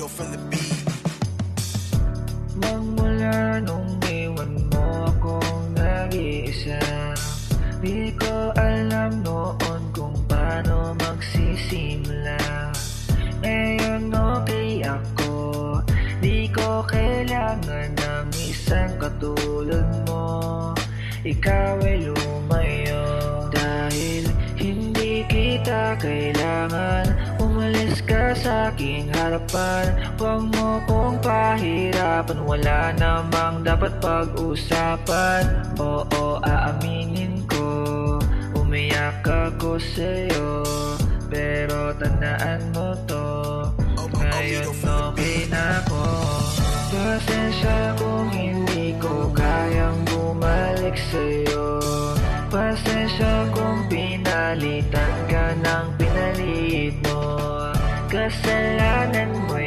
feel from the beat. Magmula nung iwan mo akong nag-iisa, di ko alam noon kung paano magsisimula. Ngayon okay ako, di ko kailangan ng isang katulad mo. Ikaw ay lumayo, dahil hindi kita kailangan. Umalis ka sa aking harapan, huwag mo kong pahirapan. Wala namang dapat pag-usapan. Oo, aaminin ko, umiyak ako sa'yo, pero tandaan mo to, ngayon okay na ako. Pasensya kung hindi ko kayang bumalik sa'yo. Pasensya kung pinalitan ka ng pinalit mo. Kasalanan mo